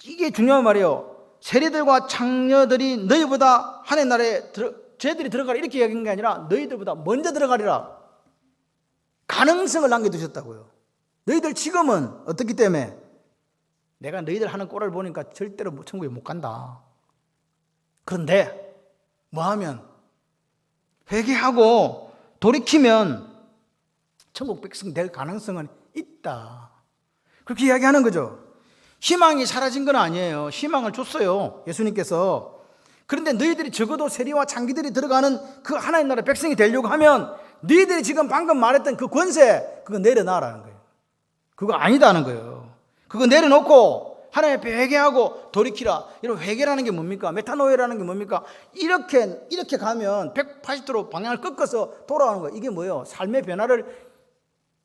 이게 중요한 말이에요. 세리들과 창녀들이 너희보다 하나님 나라에 쟤들이 들어가라 이렇게 이야기한 게 아니라 너희들보다 먼저 들어가리라. 가능성을 남겨두셨다고요. 너희들 지금은 어떻기 때문에 내가 너희들 하는 꼴을 보니까 절대로 천국에 못 간다. 그런데 뭐 하면 회개하고 돌이키면 천국 백성 될 가능성은 있다. 그렇게 이야기하는 거죠. 희망이 사라진 건 아니에요. 희망을 줬어요, 예수님께서. 그런데 너희들이 적어도 세리와 창기들이 들어가는 그 하나님 나라 백성이 되려고 하면 너희들이 지금 방금 말했던 그 권세, 그거 내려놔라는 거예요. 그거 아니다는 거예요. 그거 내려놓고 하나님 앞에 회개하고 돌이키라. 이런 회개라는 게 뭡니까? 메타노에라는 게 뭡니까? 이렇게 가면 180도로 방향을 꺾어서 돌아오는 거예요. 이게 뭐예요? 삶의 변화를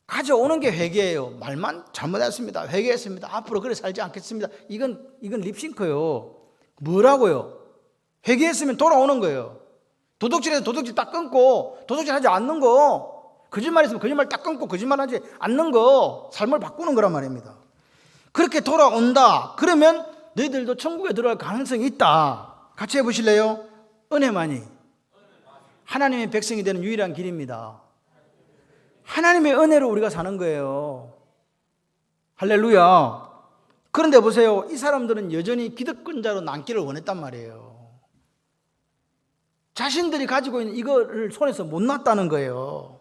가져오는 게 회개예요. 말만 잘못했습니다. 회개했습니다. 앞으로 그래 살지 않겠습니다. 이건 립싱크예요. 뭐라고요? 회개했으면 돌아오는 거예요. 도둑질해서 도둑질 딱 끊고, 도둑질 하지 않는 거, 거짓말했으면 거짓말 딱 끊고 거짓말하지 않는 거, 삶을 바꾸는 거란 말입니다. 그렇게 돌아온다. 그러면 너희들도 천국에 들어갈 가능성이 있다. 같이 해보실래요? 은혜만이 하나님의 백성이 되는 유일한 길입니다. 하나님의 은혜로 우리가 사는 거예요. 할렐루야. 그런데 보세요. 이 사람들은 여전히 기득권자로 남기를 원했단 말이에요. 자신들이 가지고 있는 이거를 손에서 못 놨다는 거예요.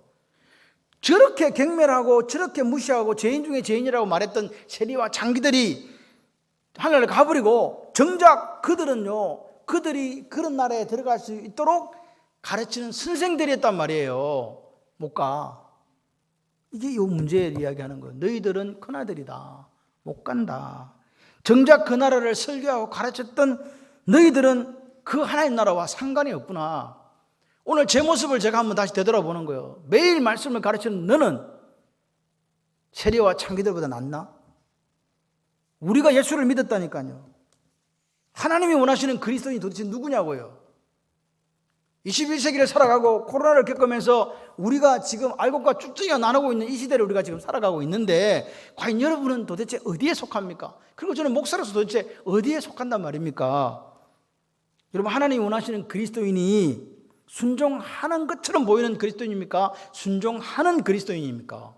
저렇게 경멸하고 저렇게 무시하고 죄인 중에 죄인이라고 말했던 세리와 장기들이 하늘을 가버리고 정작 그들이 그런 나라에 들어갈 수 있도록 가르치는 선생들이었단 말이에요. 못 가. 이게 이 문제를 이야기하는 거예요. 너희들은 큰아들이다. 못 간다. 정작 그 나라를 설교하고 가르쳤던 너희들은 그 하나님 나라와 상관이 없구나. 오늘 제 모습을 제가 한번 다시 되돌아보는 거예요. 매일 말씀을 가르치는 너는 세리와 창기들보다 낫나? 우리가 예수를 믿었다니까요. 하나님이 원하시는 그리스도인이 도대체 누구냐고요. 21세기를 살아가고 코로나를 겪으면서 우리가 지금 알곡과 쭉쭉이가 나누고 있는 이 시대를 우리가 지금 살아가고 있는데 과연 여러분은 도대체 어디에 속합니까? 그리고 저는 목사로서 도대체 어디에 속한단 말입니까? 여러분, 하나님이 원하시는 그리스도인이 순종하는 것처럼 보이는 그리스도인입니까? 순종하는 그리스도인입니까?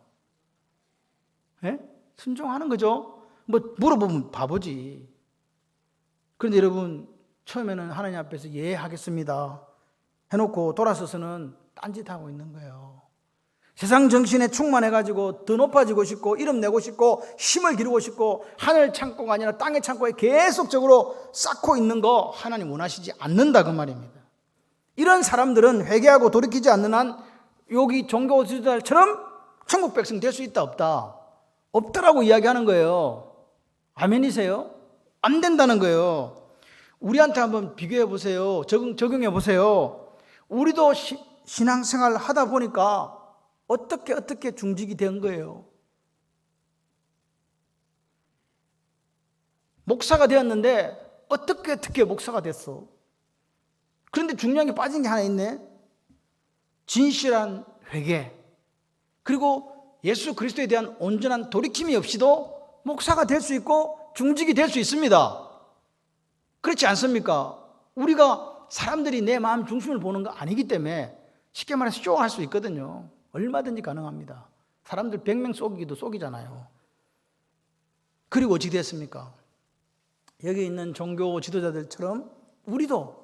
예? 순종하는 거죠. 뭐 물어보면 바보지. 그런데 여러분, 처음에는 하나님 앞에서 예 하겠습니다 해놓고 돌아서서는 딴짓하고 있는 거예요. 세상 정신에 충만해가지고 더 높아지고 싶고 이름 내고 싶고 힘을 기르고 싶고 하늘 창고가 아니라 땅의 창고에 계속적으로 쌓고 있는 거 하나님 원하시지 않는다 그 말입니다. 이런 사람들은 회개하고 돌이키지 않는 한 여기 종교 지도자들처럼 천국 백성 될 수 있다 없다? 없다라고 이야기하는 거예요. 아멘이세요? 안 된다는 거예요. 우리한테 한번 비교해 보세요. 적용해 보세요. 우리도 신앙생활 하다 보니까 어떻게 중직이 된 거예요. 목사가 되었는데 어떻게 목사가 됐어. 그런데 중요한 게 빠진 게 하나 있네. 진실한 회개, 그리고 예수 그리스도에 대한 온전한 돌이킴이 없이도 목사가 될 수 있고 중직이 될 수 있습니다. 그렇지 않습니까? 우리가 사람들이 내 마음 중심을 보는 거 아니기 때문에 쉽게 말해서 쇼할 수 있거든요. 얼마든지 가능합니다. 사람들 100명 속이기도 속이잖아요. 그리고 어떻게 됐습니까? 여기 있는 종교 지도자들처럼 우리도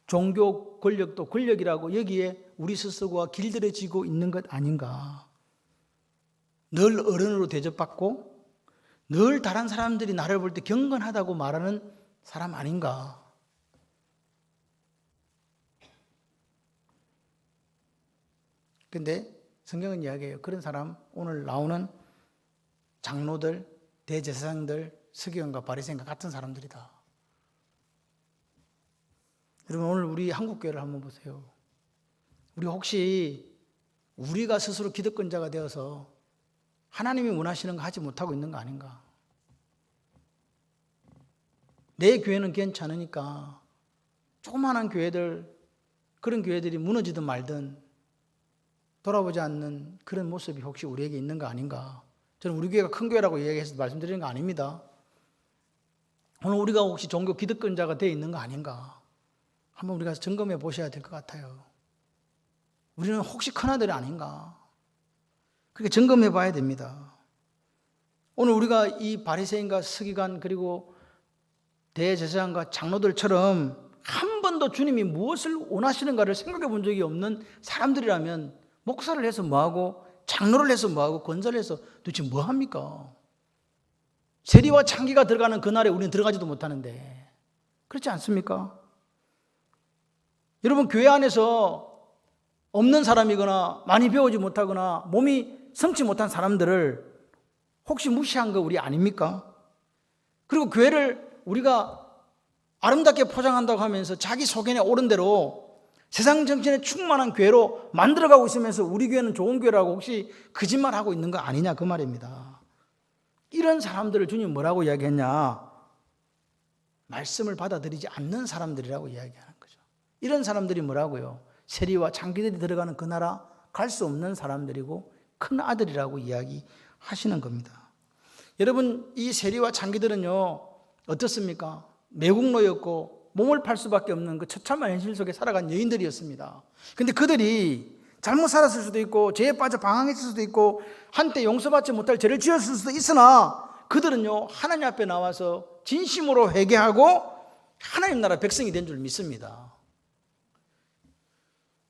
종교 권력도 권력이라고 여기에 우리 스스로가 길들여지고 있는 것 아닌가. 늘 어른으로 대접받고 늘 다른 사람들이 나를 볼 때 경건하다고 말하는 사람 아닌가. 근데 성경은 이야기해요. 그런 사람, 오늘 나오는 장로들, 대제사장들, 서기관과 바리새인과 같은 사람들이다. 여러분, 오늘 우리 한국교회를 한번 보세요. 우리 혹시 우리가 스스로 기득권자가 되어서 하나님이 원하시는 거 하지 못하고 있는 거 아닌가? 내 교회는 괜찮으니까 조그마한 교회들, 그런 교회들이 무너지든 말든 돌아보지 않는 그런 모습이 혹시 우리에게 있는 거 아닌가? 저는 우리 교회가 큰 교회라고 이야기해서 말씀드리는 거 아닙니다. 오늘 우리가 혹시 종교 기득권자가 되어 있는 거 아닌가? 한번 우리가 점검해 보셔야 될 것 같아요. 우리는 혹시 큰아들이 아닌가? 그렇게 점검해 봐야 됩니다. 오늘 우리가 이 바리새인과 서기관 그리고 대제사장과 장로들처럼 한 번도 주님이 무엇을 원하시는가를 생각해 본 적이 없는 사람들이라면 목사를 해서 뭐하고 장로를 해서 뭐하고 권사를 해서 도대체 뭐합니까? 세리와 창기가 들어가는 그날에 우리는 들어가지도 못하는데 그렇지 않습니까? 여러분, 교회 안에서 없는 사람이거나 많이 배우지 못하거나 몸이 성치 못한 사람들을 혹시 무시한 거 우리 아닙니까? 그리고 교회를 우리가 아름답게 포장한다고 하면서 자기 소견에 옳은 대로 세상 정신에 충만한 교회로 만들어가고 있으면서 우리 교회는 좋은 교회라고 혹시 거짓말하고 있는 거 아니냐 그 말입니다. 이런 사람들을 주님 뭐라고 이야기했냐? 말씀을 받아들이지 않는 사람들이라고 이야기하는 거죠. 이런 사람들이 뭐라고요? 세리와 창기들이 들어가는 그 나라 갈 수 없는 사람들이고 큰 아들이라고 이야기하시는 겁니다. 여러분, 이 세리와 창기들은요 어떻습니까? 매국노였고 몸을 팔 수밖에 없는 그 처참한 현실 속에 살아간 여인들이었습니다. 근데 그들이 잘못 살았을 수도 있고 죄에 빠져 방황했을 수도 있고 한때 용서받지 못할 죄를 지었을 수도 있으나 그들은요 하나님 앞에 나와서 진심으로 회개하고 하나님 나라 백성이 된 줄 믿습니다.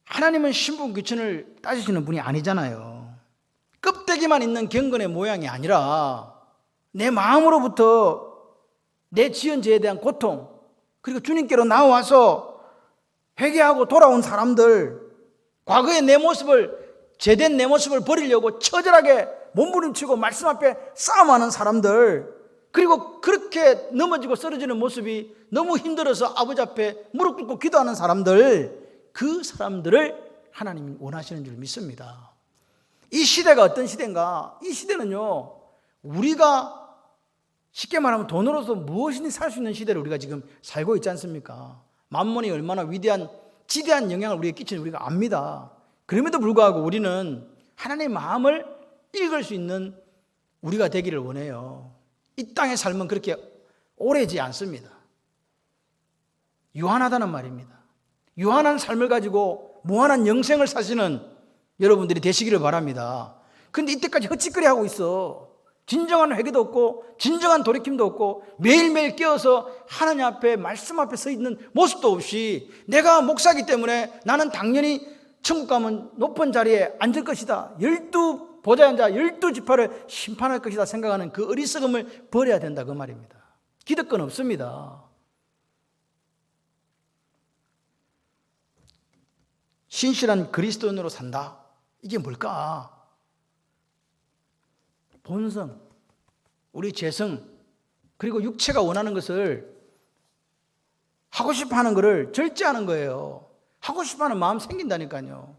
하나님은 신분 귀천을 따지시는 분이 아니잖아요. 껍데기만 있는 경건의 모양이 아니라 내 마음으로부터 내 지은 죄에 대한 고통, 그리고 주님께로 나와서 회개하고 돌아온 사람들, 과거의 내 모습을, 죄된 내 모습을 버리려고 처절하게 몸부림치고 말씀 앞에 싸움하는 사람들, 그리고 그렇게 넘어지고 쓰러지는 모습이 너무 힘들어서 아버지 앞에 무릎 꿇고 기도하는 사람들, 그 사람들을 하나님이 원하시는 줄 믿습니다. 이 시대가 어떤 시대인가? 이 시대는요, 우리가 쉽게 말하면 돈으로서 무엇이든 살 수 있는 시대를 우리가 지금 살고 있지 않습니까? 만몬이 얼마나 위대한 지대한 영향을 우리에게 끼치는 우리가 압니다. 그럼에도 불구하고 우리는 하나님의 마음을 읽을 수 있는 우리가 되기를 원해요. 이 땅의 삶은 그렇게 오래지 않습니다. 유한하다는 말입니다. 유한한 삶을 가지고 무한한 영생을 사시는 여러분들이 되시기를 바랍니다. 근데 이때까지 헛짓거리 하고 있어. 진정한 회개도 없고 진정한 돌이킴도 없고 매일매일 깨어서 하나님 앞에 말씀 앞에 서 있는 모습도 없이 내가 목사이기 때문에 나는 당연히 천국 가면 높은 자리에 앉을 것이다, 12 보좌에 앉아 12지파를 심판할 것이다 생각하는 그 어리석음을 버려야 된다, 그 말입니다. 기득권 없습니다. 신실한 그리스도인으로 산다, 이게 뭘까? 본성, 우리 재성, 그리고 육체가 원하는 것을 하고 싶어 하는 것을 절제하는 거예요. 하고 싶어 하는 마음 생긴다니까요.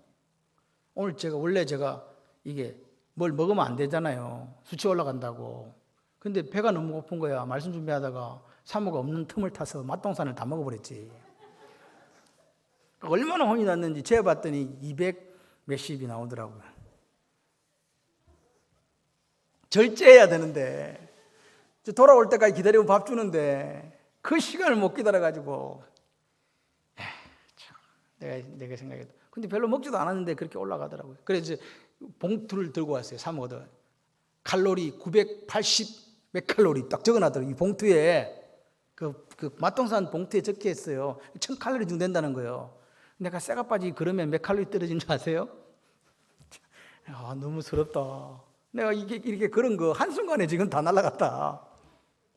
오늘 원래 제가 이게 뭘 먹으면 안 되잖아요. 수치 올라간다고. 근데 배가 너무 고픈 거야. 말씀 준비하다가 사모가 없는 틈을 타서 맛동산을 다 먹어버렸지. 얼마나 혼이 났는지 재봤더니 200 몇십이 나오더라고요. 절제해야 되는데, 돌아올 때까지 기다리고 밥 주는데 그 시간을 못 기다려가지고 내가 생각해도 근데 별로 먹지도 않았는데 그렇게 올라가더라고요. 그래서 봉투를 들고 왔어요. 사모들 칼로리 980 몇 칼로리 딱 적어놨더라고요. 이 봉투에 그 맛동산 봉투에 적혀 있어요. 1000칼로리 정도 된다는 거예요. 내가 쇠가 빠지기 그러면 몇 칼로리 떨어진 줄 아세요? 아, 너무 서럽다. 내가 이렇게 그런 거 한순간에 지금 다 날아갔다.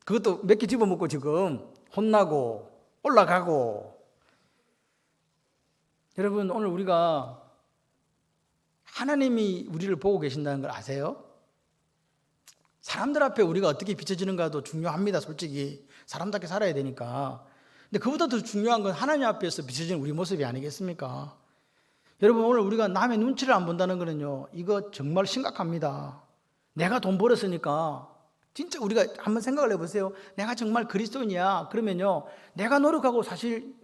그것도 몇 개 집어먹고 지금 혼나고 올라가고. 여러분, 오늘 우리가 하나님이 우리를 보고 계신다는 걸 아세요? 사람들 앞에 우리가 어떻게 비춰지는가도 중요합니다. 솔직히 사람답게 살아야 되니까. 근데 그보다 더 중요한 건 하나님 앞에서 비춰지는 우리 모습이 아니겠습니까? 여러분, 오늘 우리가 남의 눈치를 안 본다는 거는요, 이거 정말 심각합니다. 내가 돈 벌었으니까, 진짜 우리가 한번 생각을 해보세요. 내가 정말 그리스도인이야. 그러면요, 내가 노력하고 사실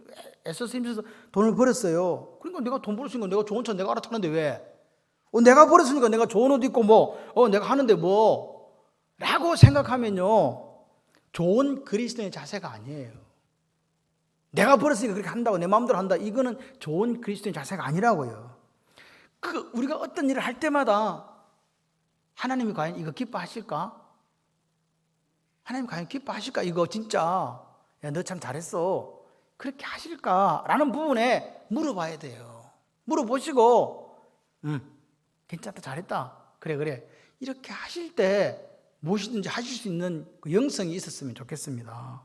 애써서 힘써서 돈을 벌었어요. 그러니까 내가 돈 벌었으니까 내가 좋은 차 내가 알아 타는데 왜? 내가 벌었으니까 내가 좋은 옷 입고 내가 하는데 라고 생각하면요, 좋은 그리스도인의 자세가 아니에요. 내가 벌었으니까 그렇게 한다고 내 마음대로 한다, 이거는 좋은 그리스도인 자세가 아니라고요. 우리가 어떤 일을 할 때마다 하나님이 과연 이거 기뻐하실까? 하나님 과연 기뻐하실까? 이거 진짜 야, 너 참 잘했어, 그렇게 하실까? 라는 부분에 물어봐야 돼요. 물어보시고 괜찮다, 잘했다, 그래 이렇게 하실 때 무엇이든지 하실 수 있는 그 영성이 있었으면 좋겠습니다.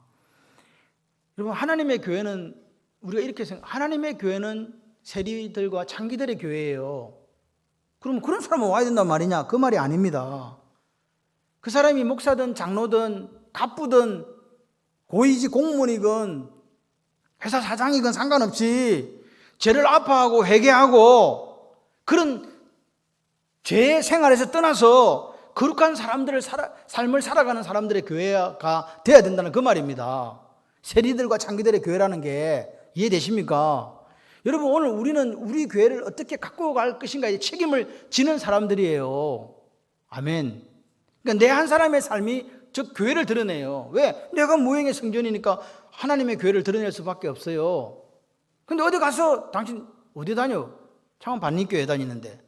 여러분, 하나님의 교회는 우리가 이렇게 하나님의 교회는 세리들과 장기들의 교회예요. 그러면 그런 사람은 와야 된단 말이냐? 그 말이 아닙니다. 그 사람이 목사든 장로든 갑부든 고위직 공무원이건 회사 사장이건 상관없이 죄를 아파하고 회개하고 그런 죄의 생활에서 떠나서 거룩한 사람들의 삶을 살아가는 사람들의 교회가 되어야 된다는 그 말입니다. 세리들과 장기들의 교회라는 게 이해되십니까? 여러분, 오늘 우리는 우리 교회를 어떻게 갖고 갈 것인가에 책임을 지는 사람들이에요. 아멘. 그러니까 내 한 사람의 삶이 즉 교회를 드러내요. 왜? 내가 무형의 성전이니까 하나님의 교회를 드러낼 수밖에 없어요. 근데 어디 가서 당신 어디 다녀? 창원 반림교회 다니는데.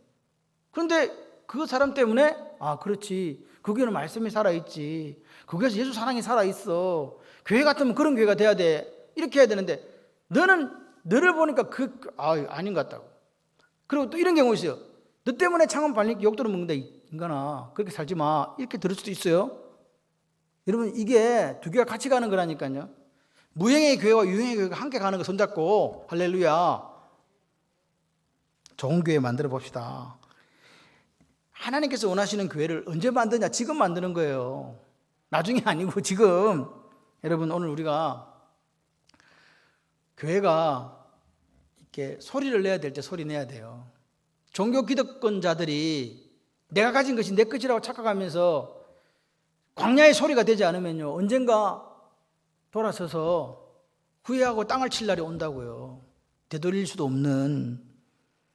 그런데 그 사람 때문에 그렇지. 그 교회는 말씀이 살아있지. 그 교회에서 예수 사랑이 살아있어. 교회 같으면 그런 교회가 돼야 돼. 이렇게 해야 되는데 너를 보니까 아닌 것 같다고. 그리고 또 이런 경우 있어요. 너 때문에 창원 반림 욕 들어먹는다 인간아. 그렇게 살지 마. 이렇게 들을 수도 있어요. 여러분 이게 두 개가 같이 가는 거라니까요. 무형의 교회와 유형의 교회가 함께 가는 거 손잡고 할렐루야. 좋은 교회 만들어 봅시다. 하나님께서 원하시는 교회를 언제 만드냐? 지금 만드는 거예요. 나중에 아니고 지금. 여러분 오늘 우리가 교회가 이렇게 소리를 내야 될 때 소리 내야 돼요. 종교 기득권자들이 내가 가진 것이 내 것이라고 착각하면서 광야의 소리가 되지 않으면요 언젠가 돌아서서 후회하고 땅을 칠 날이 온다고요. 되돌릴 수도 없는.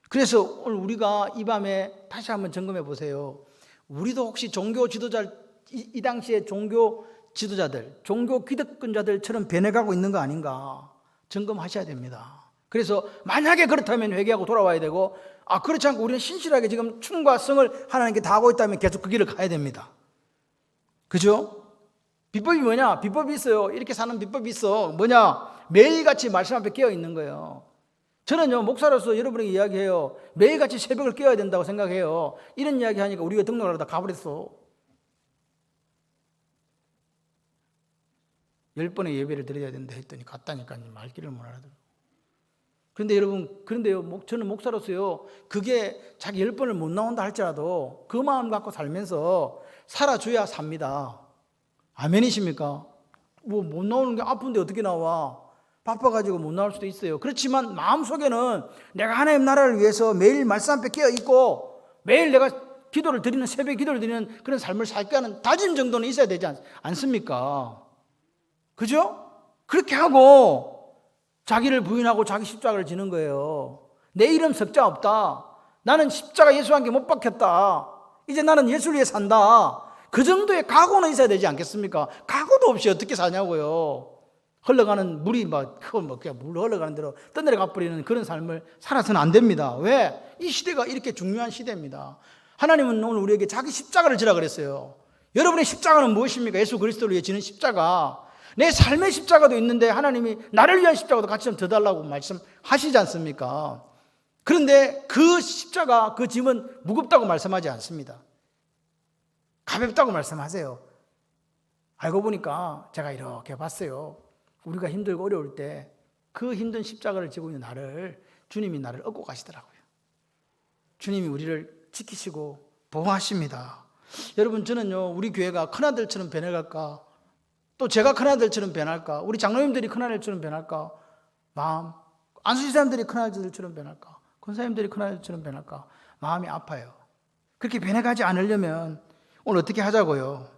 그래서 오늘 우리가 이 밤에 다시 한번 점검해 보세요. 우리도 혹시 종교 지도자, 이 당시에 종교 지도자들, 종교 기득권자들처럼 변해가고 있는 거 아닌가 점검하셔야 됩니다. 그래서 만약에 그렇다면 회개하고 돌아와야 되고, 그렇지 않고 우리는 신실하게 지금 춤과 성을 하나님께 다하고 있다면 계속 그 길을 가야 됩니다. 그죠? 비법이 뭐냐? 비법이 있어요. 이렇게 사는 비법이 있어. 뭐냐? 매일같이 말씀 앞에 깨어 있는 거예요. 저는요 목사로서 여러분에게 이야기해요. 매일같이 새벽을 깨어야 된다고 생각해요. 이런 이야기 하니까 우리가 등록을 하다 가버렸어. 10번의 예배를 드려야 된다 했더니 갔다니까요. 말귀를 못 알아들어. 그런데 여러분, 저는 목사로서요, 그게 자기 10번을 못 나온다 할지라도 그 마음 갖고 살면서 살아줘야 삽니다. 아멘이십니까? 못 나오는 게 아픈데 어떻게 나와? 바빠가지고 못 나올 수도 있어요. 그렇지만 마음속에는 내가 하나님 나라를 위해서 매일 말씀 앞에 깨어 있고 매일 내가 기도를 드리는, 새벽 기도를 드리는 그런 삶을 살게 하는 다짐 정도는 있어야 되지 않습니까? 그죠? 그렇게 하고 자기를 부인하고 자기 십자가를 지는 거예요. 내 이름 석자 없다. 나는 십자가 예수 한 개 못 박혔다. 이제 나는 예수를 위해 산다. 그 정도의 각오는 있어야 되지 않겠습니까? 각오도 없이 어떻게 사냐고요. 흘러가는 물이 그냥 물 흘러가는 대로 떠내려 가버리는 그런 삶을 살아서는 안 됩니다. 왜? 이 시대가 이렇게 중요한 시대입니다. 하나님은 오늘 우리에게 자기 십자가를 지라 그랬어요. 여러분의 십자가는 무엇입니까? 예수 그리스도를 위해 지는 십자가. 내 삶의 십자가도 있는데 하나님이 나를 위한 십자가도 같이 좀 더 달라고 말씀하시지 않습니까? 그런데 그 십자가, 그 짐은 무겁다고 말씀하지 않습니다. 가볍다고 말씀하세요. 알고 보니까 제가 이렇게 봤어요. 우리가 힘들고 어려울 때 그 힘든 십자가를 지고 있는 주님이 나를 업고 가시더라고요. 주님이 우리를 지키시고 보호하십니다. 여러분, 저는요, 우리 교회가 큰아들처럼 변해갈까? 또 제가 큰아들처럼 변할까? 우리 장로님들이 큰아들처럼 변할까? 안수지사님들이 큰아들처럼 변할까? 권사님들이 큰아들처럼 변할까? 마음이 아파요. 그렇게 변해가지 않으려면 오늘 어떻게 하자고요?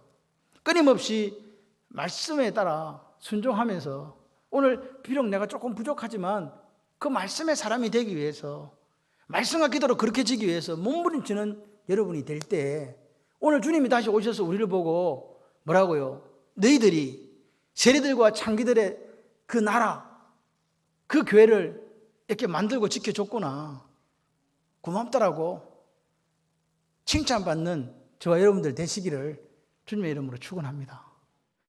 끊임없이 말씀에 따라 순종하면서 오늘 비록 내가 조금 부족하지만 그 말씀의 사람이 되기 위해서, 말씀과 기도로 그렇게 지기 위해서 몸부림치는 여러분이 될 때 오늘 주님이 다시 오셔서 우리를 보고 뭐라고요? 너희들이 세리들과 창기들의 그 나라, 그 교회를 이렇게 만들고 지켜줬구나. 고맙다라고 칭찬받는 저와 여러분들 되시기를 주님의 이름으로 축원합니다.